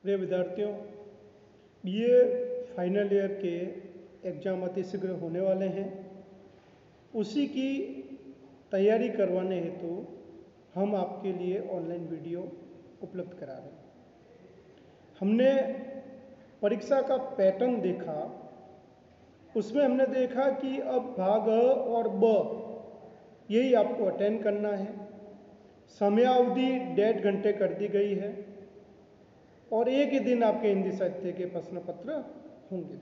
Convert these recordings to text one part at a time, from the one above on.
प्रिय विद्यार्थियों, BA final year के एग्जाम अति शीघ्र होने वाले हैं। उसी की तैयारी करवाने हेतु हम आपके लिए ऑनलाइन वीडियो उपलब्ध करा रहे हैं। हमने परीक्षा का पैटर्न देखा, उसमें हमने देखा कि अब भाग अ और ब यही आपको अटेंड करना है। समयावधि 1.5 घंटे कर दी गई है और एक ही दिन आपके हिंदी साहित्य के प्रश्न पत्र होंगे।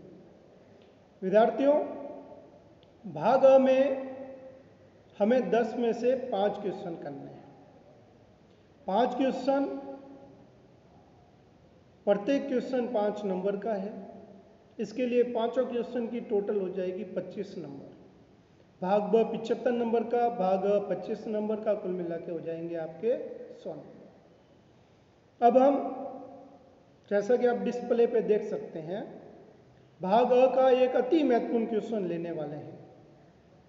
विद्यार्थियों, भाग अ में हमें 10 में से 5 क्वेश्चन करने हैं। 5 क्वेश्चन, प्रत्येक क्वेश्चन 5 नंबर का है। इसके लिए पांचों क्वेश्चन की टोटल हो जाएगी 25 नंबर। भाग ब 75 नंबर का, भाग अ 25 नंबर का, कुल मिला के हो जाएंगे आपके 100 नंबर। अब हम, जैसा कि आप डिस्प्ले पे देख सकते हैं, भाग अ का एक अति महत्वपूर्ण क्वेश्चन लेने वाले हैं।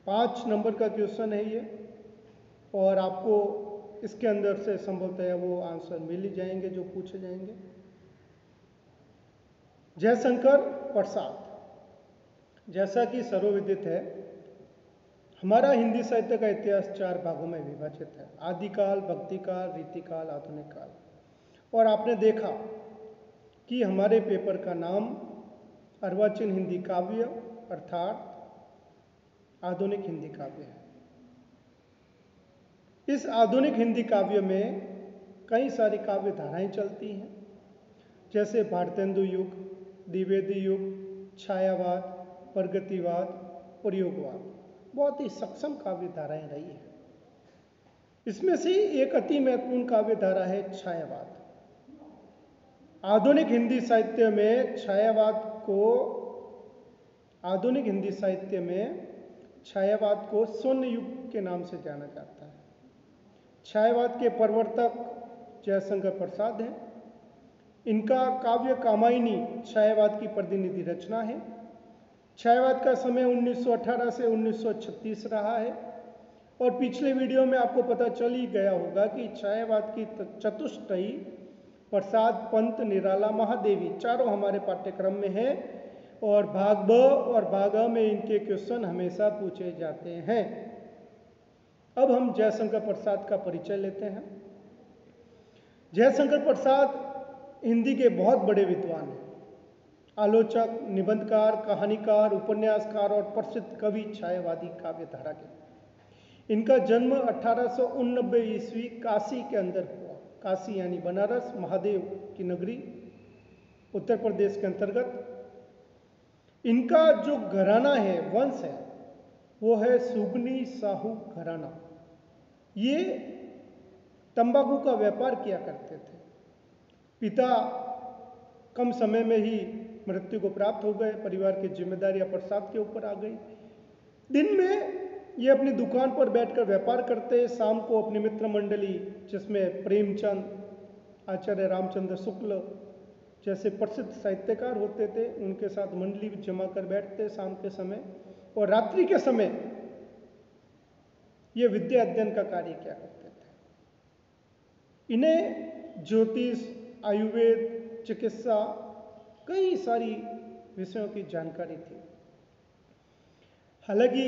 5 नंबर का क्वेश्चन है ये और आपको इसके अंदर से संभवतः वो आंसर मिल ही जाएंगे जो पूछे जाएंगे। जयशंकर प्रसाद, जैसा कि सर्वविदित है, हमारा हिंदी साहित्य का इतिहास 4 भागों में विभाजित है: आदिकाल, भक्तिकाल, रीतिकाल, आधुनिक काल। और आपने देखा कि हमारे पेपर का नाम अर्वाचीन हिंदी काव्य अर्थात आधुनिक हिंदी काव्य है। इस आधुनिक हिंदी काव्य में कई सारी काव्य धाराएं चलती हैं, जैसे भारतेंदु युग, द्विवेदी युग, छायावाद, प्रगतिवाद और युगवाद। बहुत ही सक्षम काव्य धाराएं रही है। इसमें से एक अति महत्वपूर्ण काव्य धारा है छायावाद। आधुनिक हिंदी साहित्य में छायावाद को स्वर्ण युग के नाम से जाना जाता है। छायावाद के प्रवर्तक जयशंकर प्रसाद हैं। इनका काव्य कामायनी छायावाद की प्रतिनिधि रचना है। छायावाद का समय 1918 से 1936 रहा है और पिछले वीडियो में आपको पता चल ही गया होगा कि छायावाद की चतुष्टयी प्रसाद, पंत, निराला, महादेवी चारों हमारे पाठ्यक्रम में है और भाग ब और भाग अ में इनके क्वेश्चन हमेशा पूछे जाते हैं। अब हम जयशंकर प्रसाद का परिचय लेते हैं। जयशंकर प्रसाद हिंदी के बहुत बड़े विद्वान हैं, आलोचक, निबंधकार, कहानीकार, उपन्यासकार और प्रसिद्ध कवि छायावादी काव्य धारा के। इनका जन्म 1889 ईस्वी काशी के अंदर हुआ। काशी यानी बनारस, महादेव की नगरी, उत्तर प्रदेश के अंतर्गत। इनका जो घराना है, वंश है, वो है सुगनी साहू घराना। ये तंबाकू का व्यापार किया करते थे। पिता कम समय में ही मृत्यु को प्राप्त हो गए। परिवार की जिम्मेदारियां प्रसाद के ऊपर आ गई। दिन में ये अपनी दुकान पर बैठकर व्यापार करते, शाम को अपनी मित्र मंडली, जिसमें प्रेमचंद, आचार्य रामचंद्र शुक्ल जैसे प्रसिद्ध साहित्यकार होते थे, उनके साथ मंडली जमा कर बैठते शाम के समय, और रात्रि के समय ये विद्या अध्ययन का कार्य किया करते थे। इन्हें ज्योतिष, आयुर्वेद, चिकित्सा, कई सारी विषयों की जानकारी थी। हालांकि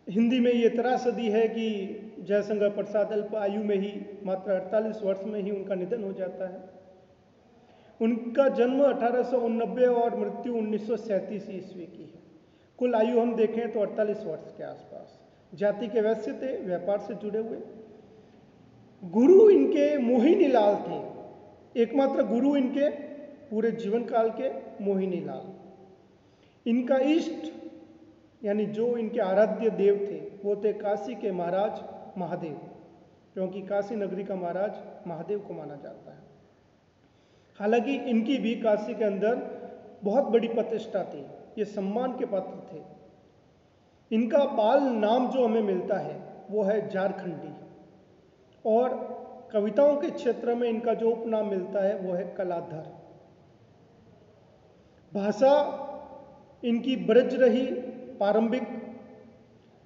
हिंदी में ये त्रासदी है कि जयशंकर प्रसाद अल्प आयु में ही, मात्र 48 वर्ष में ही उनका निधन हो जाता है। उनका जन्म 1889 और मृत्यु 1937 ईस्वी की है। कुल आयु हम देखें तो 48 वर्ष के आसपास। जाति के वैश्य थे, व्यापार से जुड़े हुए। गुरु इनके मोहिनी लाल थे, एकमात्र गुरु इनके पूरे जीवन काल के मोहिनी लाल। इनका इष्ट यानी जो इनके आराध्य देव थे, वो थे काशी के महाराज महादेव, क्योंकि काशी नगरी का महाराज महादेव को माना जाता है। हालांकि इनकी भी काशी के अंदर बहुत बड़ी प्रतिष्ठा थी, ये सम्मान के पात्र थे। इनका बाल नाम जो हमें मिलता है वो है झारखंडी, और कविताओं के क्षेत्र में इनका जो उपनाम मिलता है वो है कलाधर। भाषा इनकी ब्रज रही प्रारंभिक,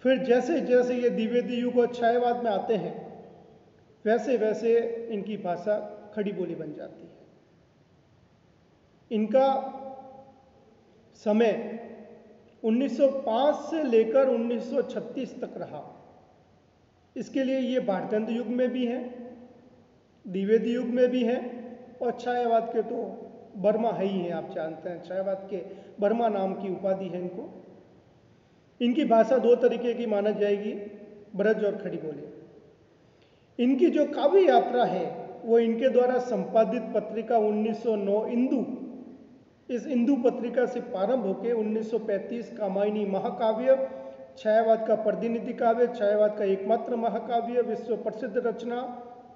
फिर जैसे जैसे ये द्विवेदी युग और छायावाद में आते हैं, वैसे वैसे इनकी भाषा खड़ी बोली बन जाती है। इनका समय 1905 से लेकर 1936 तक रहा। इसके लिए ये भारतेंदु युग में भी हैं, द्विवेदी युग में भी हैं, और छायावाद के तो बर्मा है ही हैं, आप जानते हैं छायावाद के बर्मा नाम की उपाधि है इनको। इनकी भाषा दो तरीके की मानी जाएगी, ब्रज और खड़ी बोली। इनकी जो काव्य यात्रा है वो इनके द्वारा संपादित पत्रिका 1909 इंदु, इस इंदु पत्रिका से प्रारंभ होकर 1935 कामायनी महाकाव्य, छायावाद का प्रतिनिधि काव्य, छायावाद का एकमात्र महाकाव्य, विश्व प्रसिद्ध रचना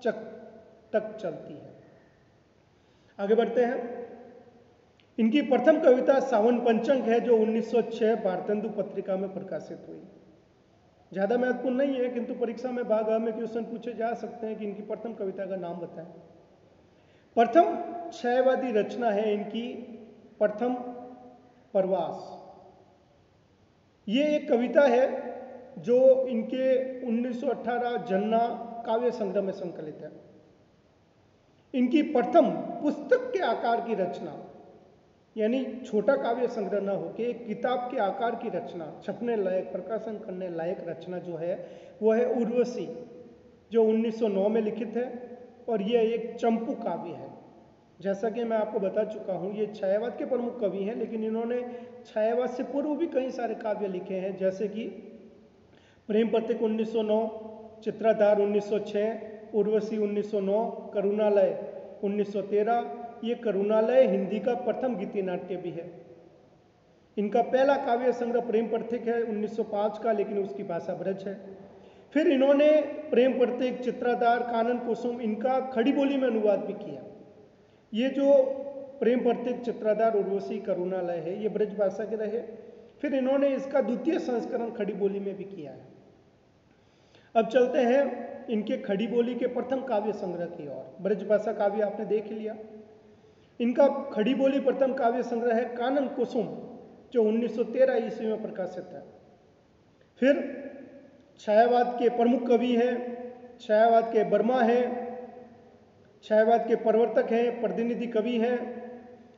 तक चलती है। आगे बढ़ते हैं। इनकी प्रथम कविता सावन पंचंग है जो 1906 भारतेंदु पत्रिका में प्रकाशित हुई। ज्यादा महत्वपूर्ण नहीं है, किंतु परीक्षा में भाग में क्वेश्चन पूछे जा सकते हैं कि इनकी प्रथम कविता का नाम बताएं। प्रथम छायावादी रचना है इनकी प्रथम प्रवास। ये एक कविता है जो इनके 1918 जन्ना काव्य संग्रह में संकलित है। इनकी प्रथम पुस्तक के आकार की रचना, यानी छोटा काव्य संग्रह न होकर एक किताब के आकार की रचना, छपने लायक, प्रकाशन करने लायक रचना जो है वो है उर्वशी, जो 1909 में लिखित है, और यह एक चंपू काव्य है। जैसा कि मैं आपको बता चुका हूं, ये छायावाद के प्रमुख कवि हैं, लेकिन इन्होंने छायावाद से पूर्व भी कई सारे काव्य लिखे हैं, जैसे कि प्रेम प्रतीक 1909, चित्राधार 1906, उर्वशी 1909, करुणालय 1913। ये करुणालय हिंदी का प्रथम गीति नाट्य भी है। इनका पहला काव्य संग्रह प्रेम प्रतीक है 1905 का, लेकिन उसकी भाषा ब्रज है। फिर इन्होंने प्रेम प्रतीक, चित्राधार, कानन कुसुम, इनका खड़ी बोली में अनुवाद भी किया। ये जो प्रेम प्रतीक, चित्राधार, उर्वशी, करुणालय है, ये ब्रज भाषा के रहे। फिर इन्होंने इसका द्वितीय संस्करण खड़ी बोली में भी किया है। अब चलते हैं इनके खड़ी बोली के प्रथम काव्य संग्रह की ओर। ब्रज भाषा काव्य आपने देख लिया। इनका खड़ी बोली प्रथम काव्य संग्रह है कानन कुसुम, जो 1913 ईस्वी में प्रकाशित है। फिर छायावाद के प्रमुख कवि हैं, छायावाद के बर्मा हैं, छायावाद के प्रवर्तक हैं, प्रतिनिधि कवि हैं।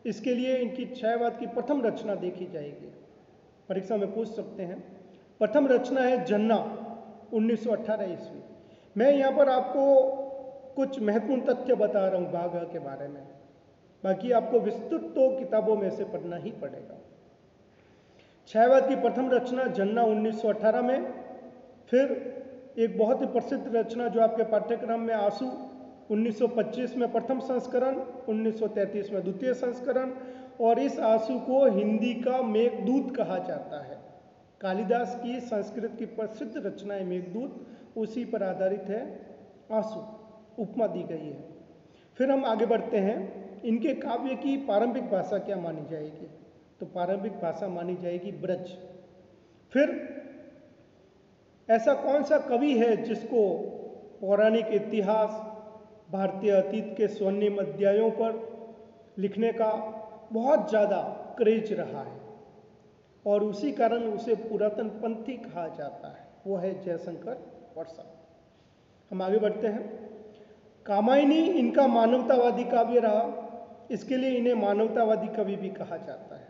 इसके लिए इनकी छायावाद की प्रथम रचना देखी जाएगी, परीक्षा में पूछ सकते हैं। प्रथम रचना है जन्ना 1918 ईस्वी। मैं यहाँ पर आपको कुछ महत्वपूर्ण तथ्य बता रहा हूँ बाघ के बारे में, बाकी आपको विस्तृत तो किताबों में से पढ़ना ही पड़ेगा। छायावाद की प्रथम रचना जन्ना 1918 में। फिर एक बहुत ही प्रसिद्ध रचना जो आपके पाठ्यक्रम में आंसू 1925 में प्रथम संस्करण, 1933 में द्वितीय संस्करण, और इस आंसू को हिंदी का मेघदूत कहा जाता है। कालिदास की संस्कृत की प्रसिद्ध रचना है मेघदूत, उसी पर आधारित है आंसू, उपमा दी गई है। फिर हम आगे बढ़ते हैं। इनके काव्य की प्रारंभिक भाषा क्या मानी जाएगी? तो प्रारंभिक भाषा मानी जाएगी ब्रज। फिर ऐसा कौन सा कवि है जिसको पौराणिक इतिहास, भारतीय अतीत के स्वर्णिम अध्यायों पर लिखने का बहुत ज़्यादा क्रेज रहा है, और उसी कारण उसे पुरातन पंथी कहा जाता है? वो है जयशंकर प्रसाद। हम आगे बढ़ते हैं। कामायनी इनका मानवतावादी काव्य रहा, इसके लिए इन्हें मानवतावादी कवि भी कहा जाता है।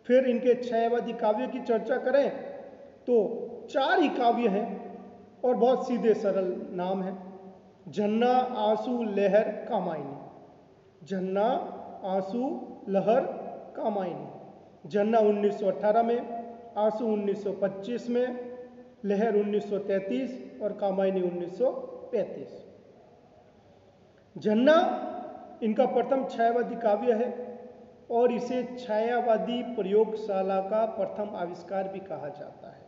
फिर इनके छायावादी काव्य की चर्चा करें तो 4 ही काव्य हैं और बहुत सीधे सरल नाम है: जन्ना, आंसू, लहर, कामायनी। जन्ना, आंसू, लहर, कामायनी। जन्ना 1918 में, आंसू 1925 में, लहर 1933 और कामायनी 1935। जन्ना इनका प्रथम छायावादी काव्य है और इसे छायावादी प्रयोगशाला का प्रथम आविष्कार भी कहा जाता है।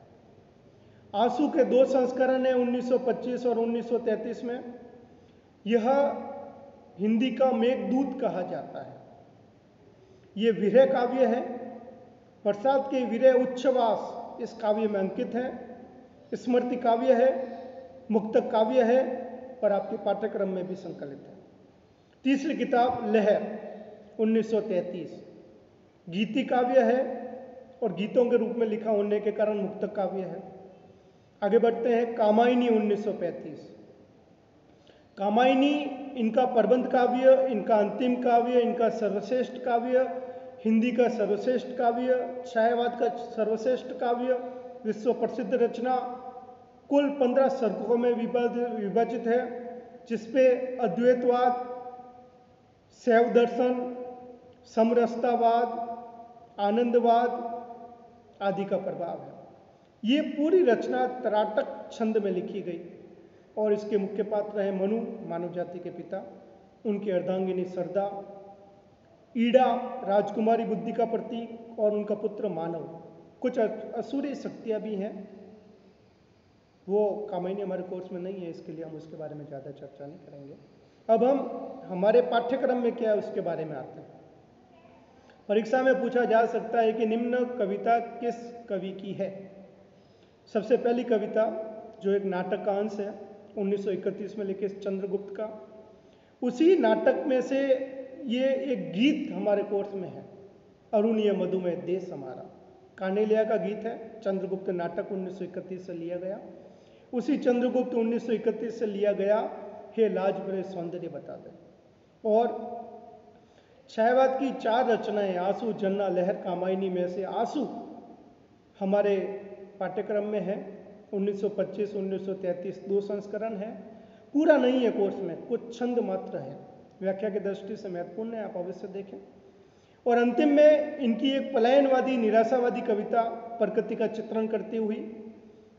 आंसू के 2 संस्करण हैं, 1925 और 1933 में। यह हिंदी का मेघदूत कहा जाता है। ये विरह काव्य है। प्रसाद के विरह उच्छ्वास इस काव्य में अंकित है। स्मृति काव्य है, मुक्तक काव्य है, पर आपके पाठ्यक्रम में भी संकलित है। तीसरी किताब लहर 1933 गीति काव्य है और गीतों के रूप में लिखा होने के कारण मुक्तक काव्य है। आगे बढ़ते हैं। कामायनी 1935। कामायनी इनका प्रबंध काव्य, इनका अंतिम काव्य, इनका सर्वश्रेष्ठ काव्य, हिंदी का सर्वश्रेष्ठ काव्य, छायावाद का सर्वश्रेष्ठ काव्य, विश्व प्रसिद्ध रचना, कुल 15 सर्गों में विभाजित है, जिसपे अद्वैतवाद, शैव दर्शन, समरसतावाद, आनंदवाद आदि का प्रभाव है। ये पूरी रचना त्राटक छंद में लिखी गई और इसके मुख्य पात्र हैं मनु, मानव जाति के पिता, उनकी अर्धांगिनी सरदा, ईड़ा राजकुमारी बुद्धि का प्रतीक और उनका पुत्र मानव। कुछ असुरी शक्तियां भी हैं, वो कामायनी हमारे कोर्स में नहीं है, इसके लिए हम उसके बारे में ज़्यादा चर्चा नहीं करेंगे। अब हम हमारे पाठ्यक्रम में क्या है उसके बारे में आते हैं। परीक्षा में पूछा जा सकता है कि निम्न कविता किस कवि की है। सबसे पहली कविता जो एक नाटक का अंश है, 1931 में लिखे चंद्रगुप्त का, उसी नाटक में से ये एक गीत हमारे कोर्स में है, अरुणीय मधुमेह देश हमारा, कानेलिया का गीत है। चंद्रगुप्त नाटक 1931 से लिया गया। उसी चंद्रगुप्त 1931 से लिया गया हे लाज भरे सौंदर्य बता दे। और छायावाद की 4 रचनाएं आंसू, जन्ना, लहर, कामायनी में से आंसू हमारे पाठ्यक्रम में है। 1925, 1933 2 संस्करण है, पूरा नहीं है कोर्स में, कुछ छंद मात्र है, व्याख्या की दृष्टि से महत्वपूर्ण है, आप अवश्य देखें। और अंतिम में इनकी एक पलायनवादी, निराशावादी कविता प्रकृति का चित्रण करती हुई,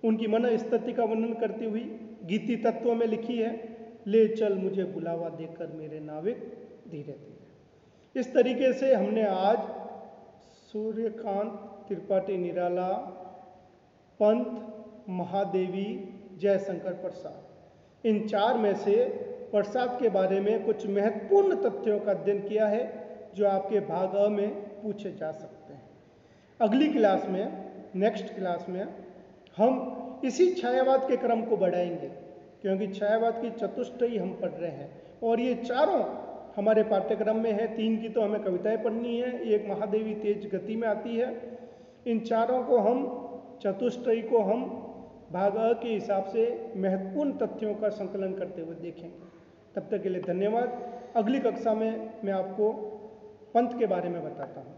उनकी मन स्थिति का वर्णन करती हुई गीति तत्वों में लिखी है, ले चल मुझे बुलावा देकर मेरे नाविक धीरे धीरे। इस तरीके से हमने आज सूर्यकांत त्रिपाठी निराला, पंत, महादेवी, जयशंकर प्रसाद, इन 4 में से प्रसाद के बारे में कुछ महत्वपूर्ण तथ्यों का अध्ययन किया है जो आपके भाग अ में पूछे जा सकते हैं। अगली क्लास में, नेक्स्ट क्लास में हम इसी छायावाद के क्रम को बढ़ाएंगे, क्योंकि छायावाद की चतुष्टयी हम पढ़ रहे हैं और ये चारों हमारे पाठ्यक्रम में है। 3 की तो हमें कविताएं पढ़नी है, एक महादेवी तेज गति में आती है। इन चारों को हम, चतुष्टयी को हम भाग अ के हिसाब से महत्वपूर्ण तथ्यों का संकलन करते हुए देखेंगे। तब तक के लिए धन्यवाद। अगली कक्षा में मैं आपको पंथ के बारे में बताता हूँ।